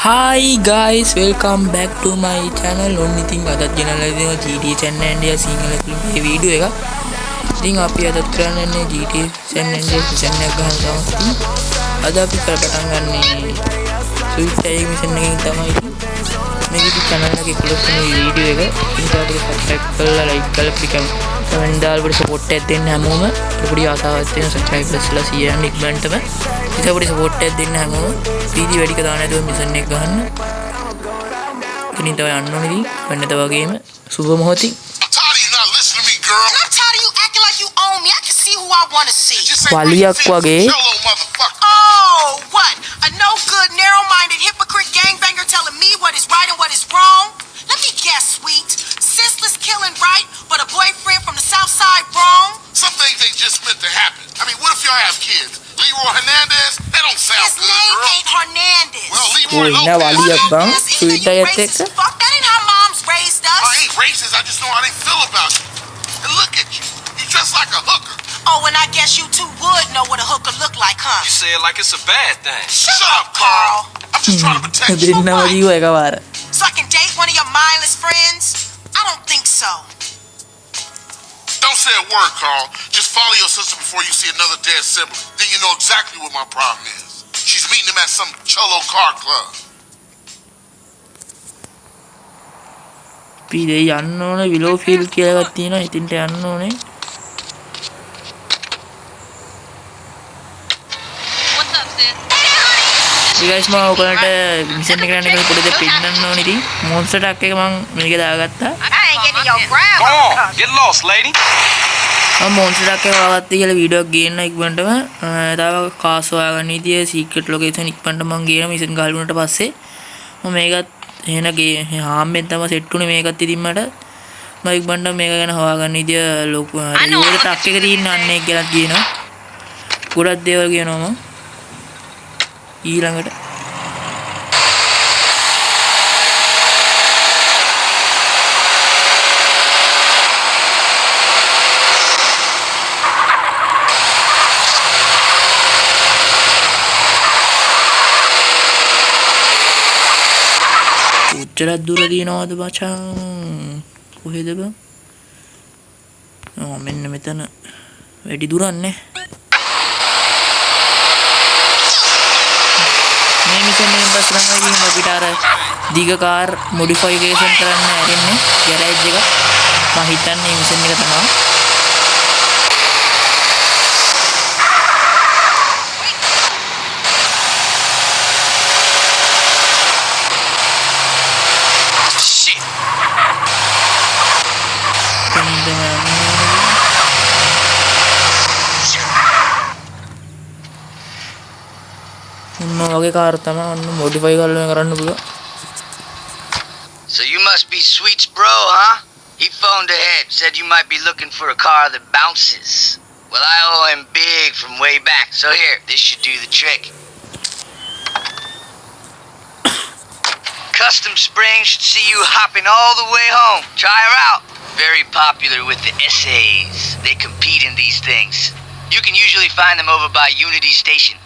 Hi guys, welcome back to my channel. Only thing අදත් ගෙනල්ලා දෙනවා GTA San Andreas Sinhala film video එක. ඉතින් අපි අදත් කරන්නේ GTA San Andreas මිෂන් එක ගන්න තමයි. අද අපි පටන් ගන්නේ ස්විච් එක මිෂන් එකකින් තමයි. මේකේ channel එකේ ක්ලික් කරන වීඩියෝ එක. ඉතින් අපිට subscribe කරලා like කරලා කමෙන්ට් දාලා අපිට support එකක් දෙන්න හැමෝම. පොඩි ආසාවක් තියෙන subscribers ලා 100 ඉක්මනටම ඉතින් අපිට support එකක් දෙන්න හැමෝම. වීඩියෝ වැඩි කතාවක් නැතුව මිෂන් එක ගන්න. ඉතින් තමයි යන්න ඕනේ ඉතින් වෙන්නත වගේම සුබ මොහොතින්. වලියක් වගේ Leroy Hernandez, that don't sound His good, name girl. ain't Hernandez. Well, Leroy now Lopez. වලියක් බං He ස්වීට් එකත් එක්ක fuck, that ain't how moms raised us. I ain't racist. I just know how they feel about you. And look at you. You dress like a hooker. Oh, and I guess you two would know what a hooker look like, huh? You say it like it's a bad thing. Shut up, Carl. I'm just trying to protect you. දෙන්නම ජීව එකපාර. So I can date one of your mindless friends? I don't think so. Don't say a word, Carl. Just follow your sister before you see another dead sibling. Then you know exactly what my problem is. She's meeting him at some cholo car club. පීඩේ යන්න ඕනේ විලෝ feel කියලා එකක් තියෙනවා. ඉතින්ට යන්න ඕනේ. What's up, sis? guys මම ඔයගලන්ට mission එක කරන්න පොඩි දෙයක් පෙන්නන්න ඕනේ ඉතින්. මොන්ස්ටර් ට්‍රක් එක මම මේක දාගත්තා. I ain't getting your ground. Go on, get lost, lady. මම මොන්ස්ටර් ට්‍රක් එක වාගත්තා කියලා වීඩියෝ එකක් ගේන්න ඉක්මනටම. තව කාස් හොයාගන්න ඉතින් සීක්‍රට් ලොකේෂන් ඉක්මනට මම ගේන මිෂන් ගහලුණාට පස්සේ මම මේකත් එහෙන ගේ හාම්ෙන් තමයි සෙට් උනේ මේකත් ඉතින් මට මම ඉක්මනට මේක ගැන හොයාගන්න ඉතින් ලොකු රිවර්ඩ් ට්‍රක් එක තියෙන අන්න එක ගැනත් කියනවා. ගොඩක් දේවල් කියනවා මම. ඊළඟට කොච්චරක් දුර දිනවද මචං කොහෙද බං මෙන්න මෙතන වැඩි දුරක් නේ මේ මිෂන් එකෙන් පස්සේ තමයි ගිහින් අපිට අර දිග කාර් මොඩිෆිකේෂන් කරන්න ඇරෙන්නේ ගෑරේජ් එක මම හිතන්නේ මේ මිෂන් එක තමයි වගේ කාර් තමයි ඔන්න මොඩිෆයි කරලා කරන්න පුළුවන්. So you must be Sweet's bro, huh? He phoned ahead, said you might be looking for a car that bounces. Well, I owe him big from way back, so here, this should do the trick. Custom Springs should see you hopping all the way home. Try her out. Very popular with the essays. They compete in these things. You can usually find them over by Unity Station.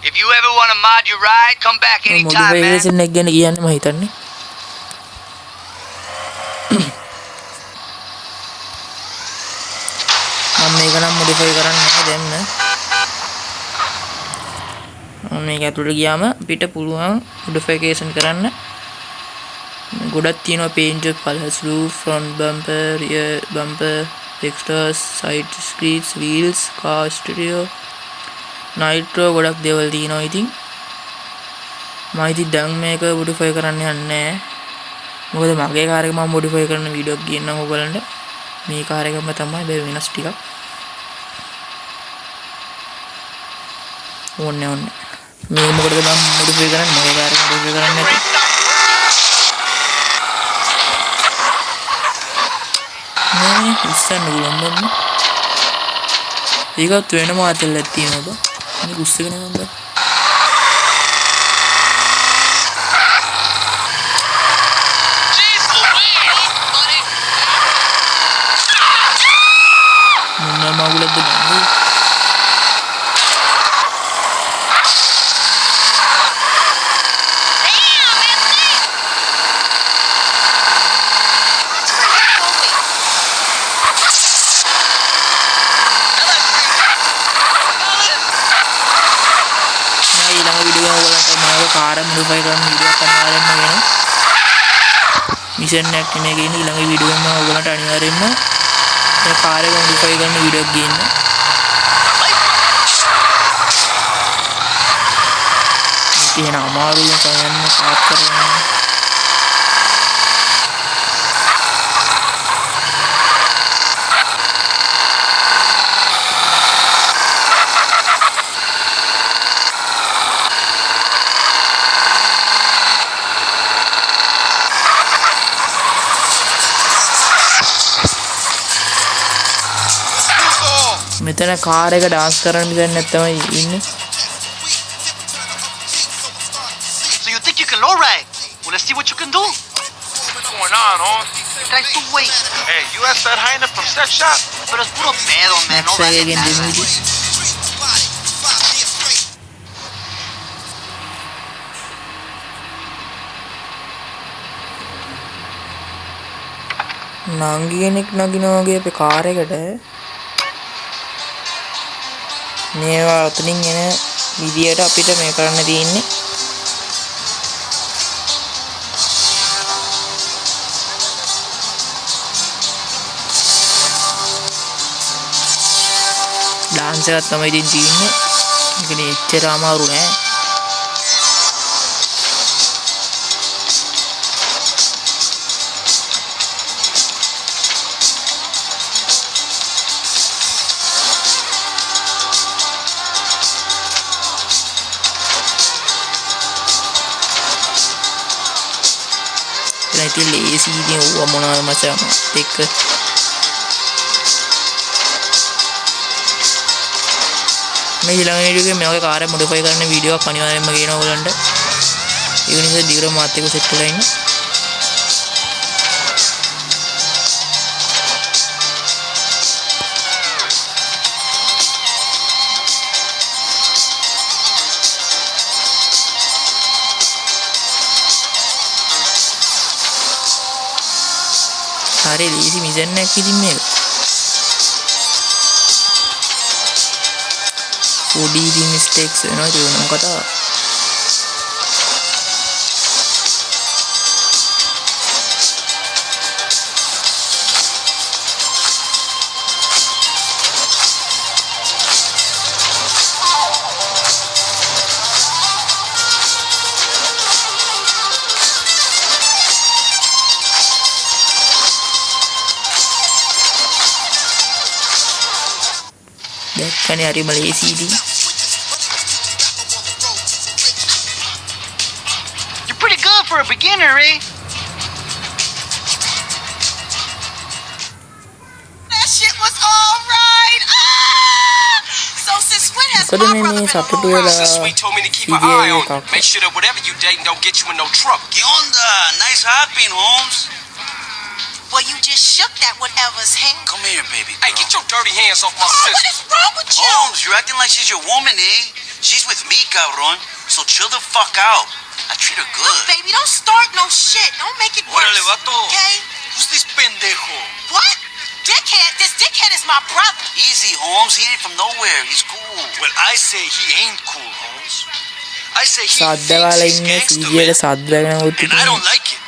If you ever want to mod your ride, come back anytime, man. Modification එක ගැන කියන්න මම හිතන්නේ. මම මේක නම් modify කරන්නේ නැහැ දැන්. මම මේක ඇතුළට ගියාම අපිට පුළුවන් මොඩිෆිකේෂන් කරන්න. ගොඩක් තියෙනවා paint colors, roof, front bumper, rear bumper, extras, side skirts, wheels, car stereo, nitro ගොඩක් දේවල් තියෙනවා ඉතින් මම ඉතින් දැන් මේක මොඩිෆයි කරන්න යන්නේ නැහැ මොකද මගේ කාර් එක මම මොඩිෆයි කරන වීඩියෝ එකක් ගේන්නම් ඔයගලන්ට මේ කාර් එකම තමයි බෑ වෙනස් ටිකක් ඕනේ මේක මොකටද මම මොඩිෆයි කරන්නේ මගේ කාර් එක මොඩිෆයි කරන්නේ නැති නේ ඉස්සන්න උලම්බන්න ඒකත් වෙනම අතල්ලක් තියෙනවා බා ini gusto naman ba? Muna magulat din ako. Damn, මේක කාර් මොඩිෆයි කරන වීඩියෝ එකක් අනිවාර්යෙන්ම වෙනවා. මිෂන් එකක් මේකේ ඉන්න ඊළඟ වීඩියෝ එකම ඔයගලන්ට අනිවාර්යෙන්ම මේ කාර් එක මොඩිෆයි කරන වීඩියෝ එකක් ගේන්න. මේක එන අමාරුයි යන්න පාත් කරනවා. මෙතන කාර් එක ඩාන්ස් කරන්න මිසන් නැත්තම ඉන්නේ. So you think you can lowride? Well, let's see what you can do. What's going on, home? Traes tu weight. Hey, you asked that hyena from Sex Shop? Pero es puro pedo, man. No Next vale again nada. Dimitri. නංගි කෙනෙක් නගිනවා වගේ අපේ car එකට. මේවා උතනින් එන විදියට අපිට මේ කරන්න තියෙන්නේ. ඩාන්ස් එකක් තමයි ඉතින් තියෙන්නේ. ඒකනේ එච්චර අමාරු නෑ. ඉතින් ලේසි ඉතින් ඕවා මොනවද මචං එක්ක මේ ඊළඟ වීඩියෝ එකේ මේ වගේ කාර් එක මොඩිෆයි කරන වීඩියෝ එකක් අනිවාර්යෙන්ම ගේනවා ඔයගලන්ට. ඒක නිසා දිගටම මාත් එක්ක සෙට් වෙලා ඉන්න. හරි ලීසි මිෂන් එකක් ඉතින් මේක. පොඩි ඉතින් මිස්ටේක්ස් වෙනවා ඒක වෙනම කතාවක්. දැක්කනේ හරි මලේසි ඉතින්. You're pretty good for a beginner, eh? That shit was alright. Ah! So since when has මොකද my මේ brother මේ been සතුටු around? වෙලා Since Sweet told me to keep an CJ eye on you. එකක්. Make sure that whatever you dating don't get you in no trouble. ¿Qué onda? Nice hopping, Holmes. Well, you just shook that whatever's hand. Come here, baby. Hey, get your dirty hands off my Oh, what sister. is wrong with you? Holmes, you're acting like she's your woman, eh? She's with me, cabron. So chill the fuck out. I treat her good. Look, baby, don't start no shit. Don't make it worse. Órale, vato. Okay? Who's this pendejo? What? Dickhead? This dickhead is my brother. Easy, Holmes. He ain't from nowhere. He's cool. Well, I say he ain't cool, Holmes. I say he සද්ද thinks වල he's ඉන්නේ gangster, සීජියට man. සද්ද වෙන උත් And I don't like it.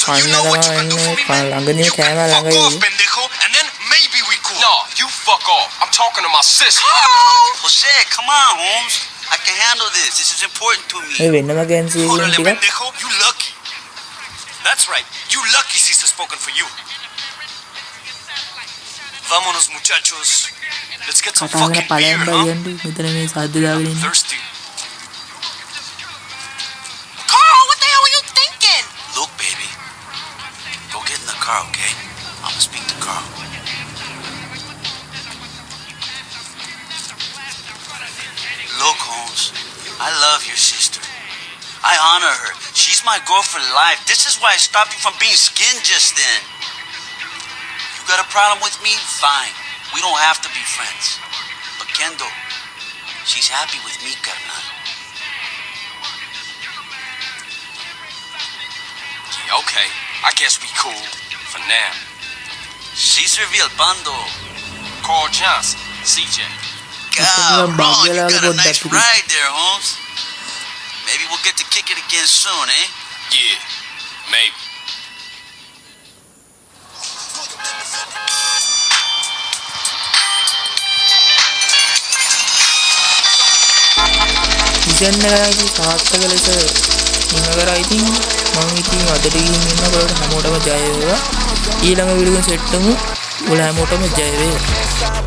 So you කන්න know what you තමයි can do for me, එන්නේ. man? ළඟදී You can කෑම fuck ළඟ off, ඉන්නේ. pendejo, and then maybe we cool. No, you fuck off. I'm talking to my sister. Oh! Jose, come on, Holmes. I can handle this. This is important to me. මේ වෙනම ගෑන්සි එකකින් Órale, ටිකක් pendejo, you lucky. That's right. You lucky sister spoken for you. Vámonos, muchachos. Let's get some කතා කරන fucking beer, පළයන් huh? බයියන්ට මෙතන මේ සද්ද දාගෙන ඉන්නේ. Thirsty. Carl, what the hell were you thinking? Look, baby. Go get in the car, okay? I'm gonna speak to Carl. Look, Holmes. I love your sister. I honor her. She's my girl for life. This is why I stopped you from being skinned just then. You got a problem with me? Fine. We don't have to be friends. But Kendo, she's happy with me, carnal. Yeah, okay. I guess we cool. For now. Cesar Villalpando. Carl Johnson. CJ. God, Bang, you got a bang, nice bang, ride there, Holmes. Maybe we'll get get to kick it again soon, eh? Yeah, maybe. Season එකයි සාර්ථක ලෙස ඉන්න කරා. ඉතින් මම ඉතින් අදට ගිහින් ඉන්නකොට හැමෝටම ජය වේවා. ඊළඟ වීඩියෝ එකෙන් සෙට් වෙමු. ඔයාලා හැමෝටම ජය වේවා.